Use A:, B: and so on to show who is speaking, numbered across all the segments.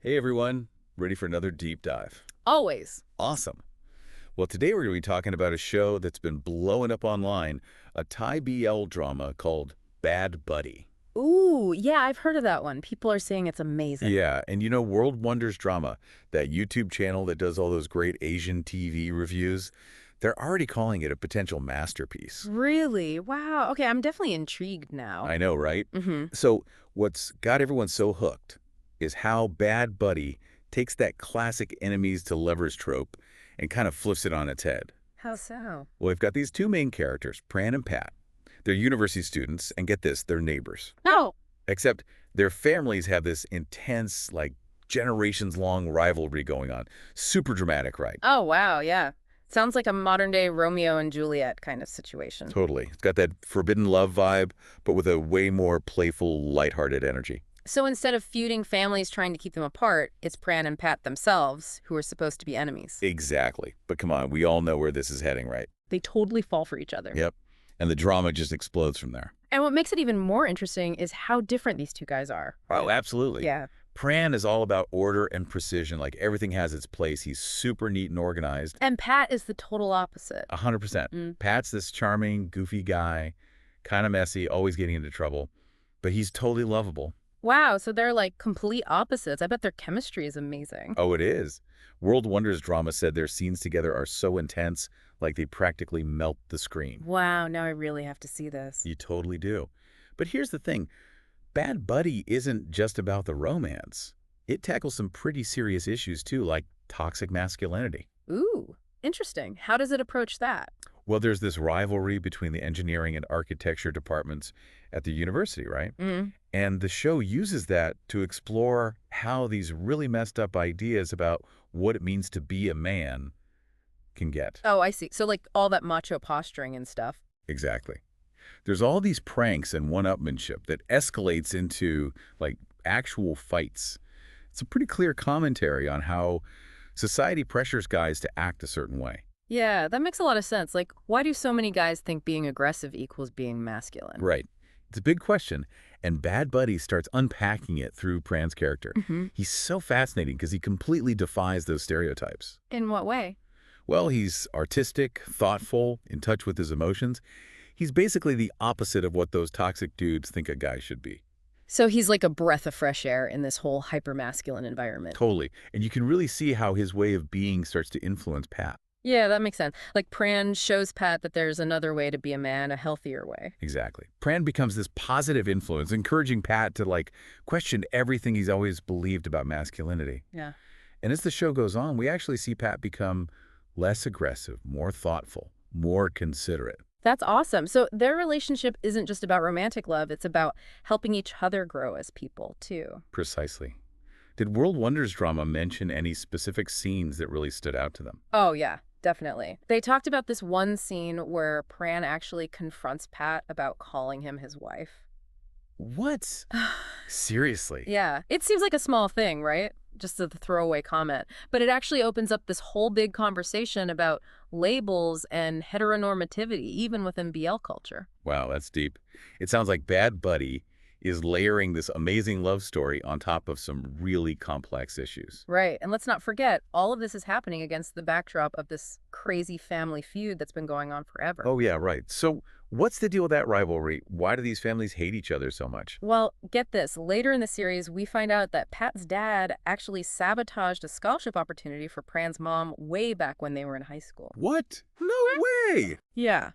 A: Hey everyone, ready for another deep dive?
B: Always.
A: Awesome. Well, today we're going to be talking about a show that's been blowing up online, a Thai BL drama called Bad Buddy.
B: Ooh, yeah, I've heard of that one. People are saying it's amazing.
A: Yeah, and you know World Wonders Drama, that YouTube channel that does all those great Asian TV reviews, they're already calling it a potential masterpiece.
B: Really? Wow. Okay, I'm definitely intrigued now.
A: I know, right?
B: Mm-hmm.
A: So what's got everyone so hooked is how Bad Buddy takes that classic enemies to lovers trope and kind of flips it on its head.
B: How so?
A: Well, we've got these two main characters, Pran and Pat. They're university students, and get this, they're neighbors.
B: No.
A: Except their families have this intense, like, generations-long rivalry going on. Super dramatic, right?
B: Oh, wow, yeah. Sounds like a modern-day Romeo and Juliet kind of situation.
A: Totally. It's got that forbidden love vibe, but with a way more playful, lighthearted energy.
B: So instead of feuding families trying to keep them apart, it's Pran and Pat themselves who are supposed to be enemies.
A: Exactly. But come on, we all know where this is heading, right?
B: They totally fall for each other.
A: Yep. And the drama just explodes from there.
B: And what makes it even more interesting is how different these two guys are.
A: Oh, absolutely.
B: Yeah.
A: Pran is all about order and precision. Like, everything has its place. He's super neat and organized.
B: And Pat is the total opposite.
A: 100%. Pat's this charming, goofy guy, kind of messy, always getting into trouble. But he's totally lovable.
B: Wow, so they're like complete opposites. I bet their chemistry is amazing.
A: Oh, it is. World Wonders Drama said their scenes together are so intense, like they practically melt the screen.
B: Wow, now I really have to see this.
A: You totally do. But here's the thing. Bad Buddy isn't just about the romance. It tackles some pretty serious issues, too, like toxic masculinity.
B: Ooh, interesting. How does it approach that?
A: Well, there's this rivalry between the engineering and architecture departments at the university, right? And the show uses that to explore how these really messed up ideas about what it means to be a man can get.
B: Oh, I see. So like all that macho posturing and stuff.
A: Exactly. There's all these pranks and one-upmanship that escalates into, like, actual fights. It's a pretty clear commentary on how society pressures guys to act a certain way.
B: Yeah, that makes a lot of sense. Like, why do so many guys think being aggressive equals being masculine?
A: Right. It's a big question, and Bad Buddy starts unpacking it through Pran's character. He's so fascinating because he completely defies those stereotypes.
B: In what way?
A: Well, he's artistic, thoughtful, in touch with his emotions. He's basically the opposite of what those toxic dudes think a guy should be.
B: So he's like a breath of fresh air in this whole hyper-masculine environment.
A: Totally. And you can really see how his way of being starts to influence Pat.
B: Yeah, that makes sense. Like Pran shows Pat that there's another way to be a man, a healthier way.
A: Exactly. Pran becomes this positive influence, encouraging Pat to, like, question everything he's always believed about masculinity.
B: Yeah.
A: And as the show goes on, we actually see Pat become less aggressive, more thoughtful, more considerate.
B: That's awesome. So their relationship isn't just about romantic love. It's about helping each other grow as people, too.
A: Precisely. Did World Wonders Drama mention any specific scenes that really stood out to them?
B: Oh, yeah, definitely. They talked about this one scene where Pran actually confronts Pat about calling him his wife.
A: What? Seriously?
B: Yeah, it seems like a small thing, right? Just a throwaway comment. But it actually opens up this whole big conversation about labels and heteronormativity, even within BL culture.
A: Wow, that's deep. It sounds like Bad Buddy is layering this amazing love story on top of some really complex issues.
B: Right. And let's not forget, all of this is happening against the backdrop of this crazy family feud that's been going on forever.
A: Oh, yeah, right. So what's the deal with that rivalry? Why do these families hate each other so much?
B: Well, get this. Later in the series, we find out that Pat's dad actually sabotaged a scholarship opportunity for Pran's mom way back when they were in high school.
A: What? No way!
B: Yeah.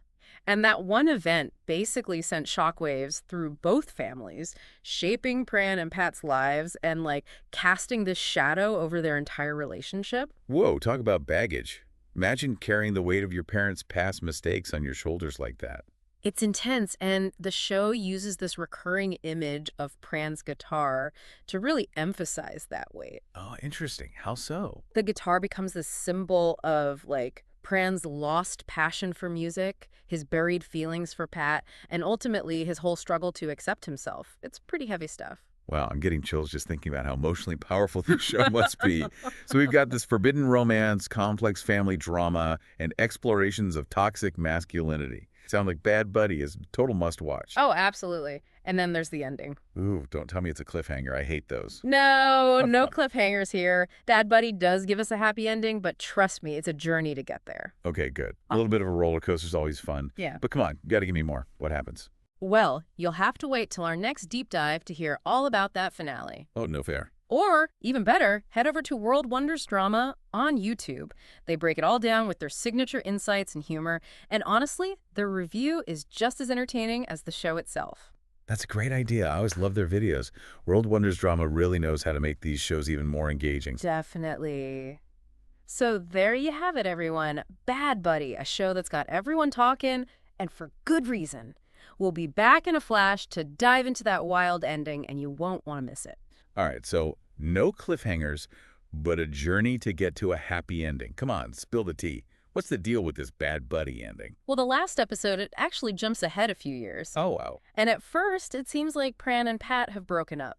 B: And that one event basically sent shockwaves through both families, shaping Pran and Pat's lives and, like, casting this shadow over their entire relationship.
A: Whoa, talk about baggage. Imagine carrying the weight of your parents' past mistakes on your shoulders like that.
B: It's intense, and the show uses this recurring image of Pran's guitar to really emphasize that weight.
A: Oh, interesting. How so?
B: The guitar becomes this symbol of, like, Pran's lost passion for music, his buried feelings for Pat, and ultimately his whole struggle to accept himself. It's pretty heavy stuff.
A: Wow, I'm getting chills just thinking about how emotionally powerful this show must be. So we've got this forbidden romance, complex family drama, and explorations of toxic masculinity. Sound like Bad Buddy is total must-watch.
B: Oh, absolutely. And then there's the ending.
A: Ooh, don't tell me it's a cliffhanger. I hate those.
B: No, no cliffhangers here. BadBuddy does give us a happy ending, but trust me, it's a journey to get there.
A: Okay, good. A little bit of a roller coaster is always fun.
B: Yeah.
A: But come on, you got to give me more. What happens?
B: Well, you'll have to wait till our next deep dive to hear all about that finale.
A: Oh, no fair.
B: Or, even better, head over to World Wonders Drama on YouTube. They break it all down with their signature insights and humor, and honestly, their review is just as entertaining as the show itself.
A: That's a great idea. I always love their videos. World Wonders Drama really knows how to make these shows even more engaging.
B: Definitely. So there you have it, everyone. Bad Buddy, a show that's got everyone talking, and for good reason. We'll be back in a flash to dive into that wild ending, and you won't want to miss it.
A: All right, so no cliffhangers, but a journey to get to a happy ending. Come on, spill the tea. What's the deal with this Bad Buddy ending?
B: Well, the last episode, it actually jumps ahead a few years.
A: Oh, wow.
B: And at first, it seems like Pran and Pat have broken up.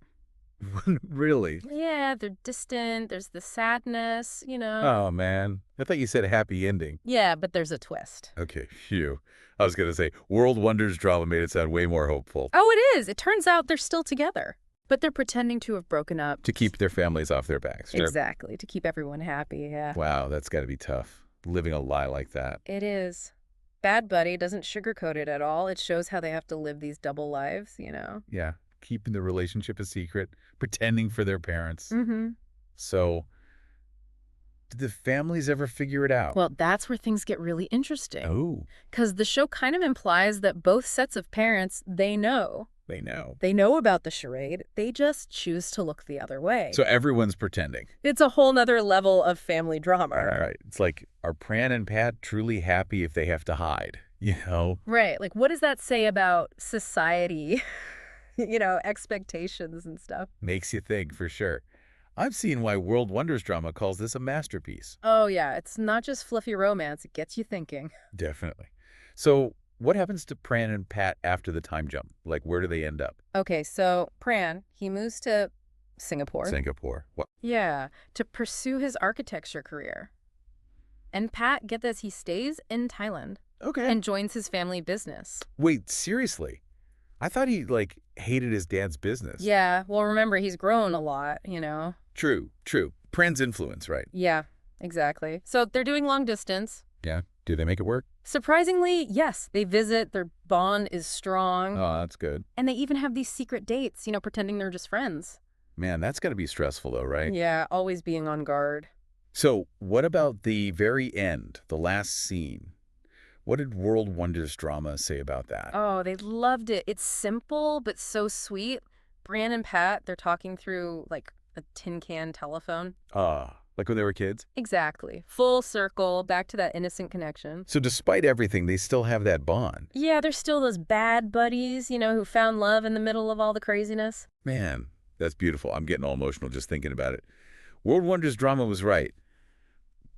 A: Really?
B: Yeah, they're distant. There's the sadness,
A: Oh, man. I thought you said a happy ending.
B: Yeah, but there's a twist.
A: Okay, phew. I was going to say, World Wonders Drama made it sound way more hopeful.
B: Oh, it is. It turns out they're still together. But they're pretending to have broken up.
A: To keep their families off their backs. Sure.
B: Exactly. To keep everyone happy, yeah.
A: Wow, that's got to be tough. Living a lie like that.
B: It is. Bad Buddy doesn't sugarcoat it at all. It shows how they have to live these double lives,
A: Yeah, keeping the relationship a secret, pretending for their parents.
B: Mm-hmm.
A: So, did the families ever figure it out?
B: Well, that's where things get really interesting.
A: Oh.
B: Because the show kind of implies that both sets of parents, they know.
A: They know.
B: They know about the charade. They just choose to look the other way.
A: So everyone's pretending.
B: It's a whole nother level of family drama.
A: All right. It's like, are Pran and Pat truly happy if they have to hide?
B: Right. Like, what does that say about society? Expectations and stuff.
A: Makes you think, for sure. I've seen why World Wonders Drama calls this a masterpiece.
B: Oh, yeah. It's not just fluffy romance. It gets you thinking.
A: Definitely. So, what happens to Pran and Pat after the time jump? Like, where do they end up?
B: Okay, so Pran, he moves to Singapore.
A: Singapore. What?
B: Yeah, to pursue his architecture career. And Pat, get this, he stays in Thailand.
A: Okay.
B: And joins his family business.
A: Wait, seriously? I thought he, hated his dad's business.
B: Yeah, well, remember, he's grown a lot,
A: True. Pran's influence, right?
B: Yeah, exactly. So they're doing long distance.
A: Yeah. Do they make it work?
B: Surprisingly, yes. They visit, their bond is strong.
A: Oh, that's good.
B: And they even have these secret dates, pretending they're just friends.
A: Man, that's got to be stressful, though, right?
B: Yeah, always being on guard.
A: So, what about the very end, the last scene? What did World Wonders Drama say about that?
B: Oh, they loved it. It's simple, but so sweet. Bran and Pat, they're talking through, a tin can telephone.
A: Like when they were kids?
B: Exactly. Full circle, back to that innocent connection.
A: So despite everything, they still have that bond.
B: Yeah, they're still those bad buddies, who found love in the middle of all the craziness.
A: Man, that's beautiful. I'm getting all emotional just thinking about it. World Wonders Drama was right.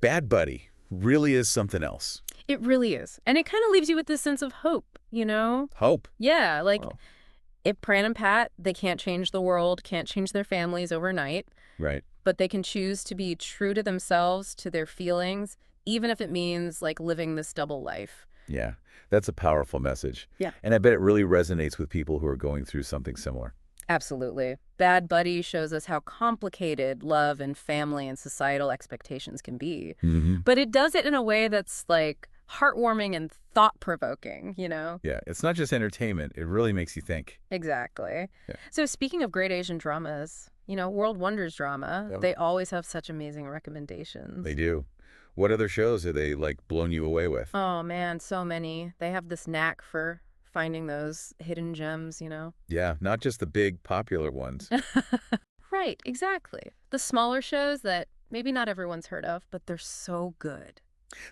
A: Bad Buddy really is something else.
B: It really is. And it kind of leaves you with this sense of hope,
A: Hope?
B: Yeah, if Pran and Pat, they can't change the world, can't change their families overnight.
A: Right.
B: But they can choose to be true to themselves, to their feelings, even if it means, living this double life.
A: Yeah, that's a powerful message.
B: Yeah.
A: And I bet it really resonates with people who are going through something similar.
B: Absolutely. Bad Buddy shows us how complicated love and family and societal expectations can be.
A: Mm-hmm.
B: But it does it in a way that's, heartwarming and thought-provoking,
A: Yeah, it's not just entertainment. It really makes you think.
B: Exactly.
A: Yeah.
B: So speaking of great Asian dramas, World Wonders Drama,
A: Yep.
B: they always have such amazing recommendations.
A: They do. What other shows are they, blown you away with?
B: Oh, man, so many. They have this knack for finding those hidden gems,
A: Yeah, not just the big popular ones.
B: Right, exactly. The smaller shows that maybe not everyone's heard of, but they're so good.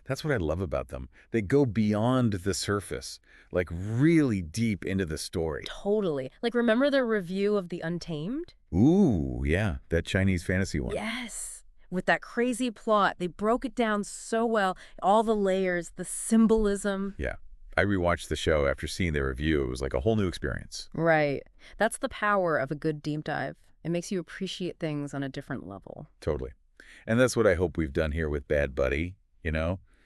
A: That's what I love about them. They go beyond the surface, really deep into the story.
B: Totally. Remember their review of The Untamed?
A: Ooh, yeah, that Chinese fantasy one.
B: Yes. With that crazy plot, they broke it down so well. All the layers, the symbolism.
A: Yeah. I rewatched the show after seeing their review. It was like a whole new experience.
B: Right. That's the power of a good deep dive. It makes you appreciate things on a different level.
A: Totally. And that's what I hope we've done here with Bad Buddy,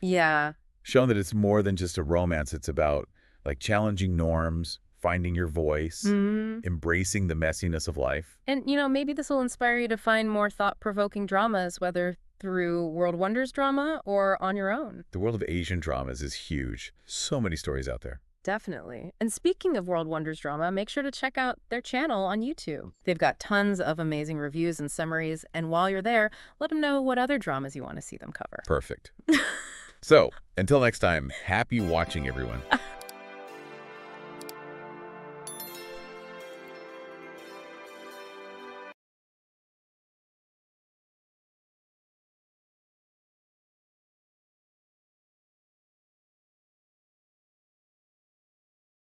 B: Yeah.
A: Shown that it's more than just a romance. It's about like challenging norms, finding your voice, embracing the messiness of life.
B: And, maybe this will inspire you to find more thought-provoking dramas, whether through World Wonders drama or on your own.
A: The world of Asian dramas is huge. So many stories out there.
B: Definitely. And speaking of World Wonders drama, make sure to check out their channel on YouTube. They've got tons of amazing reviews and summaries, and while you're there, let them know what other dramas you want to see them cover.
A: Perfect. So, until next time, happy watching, everyone.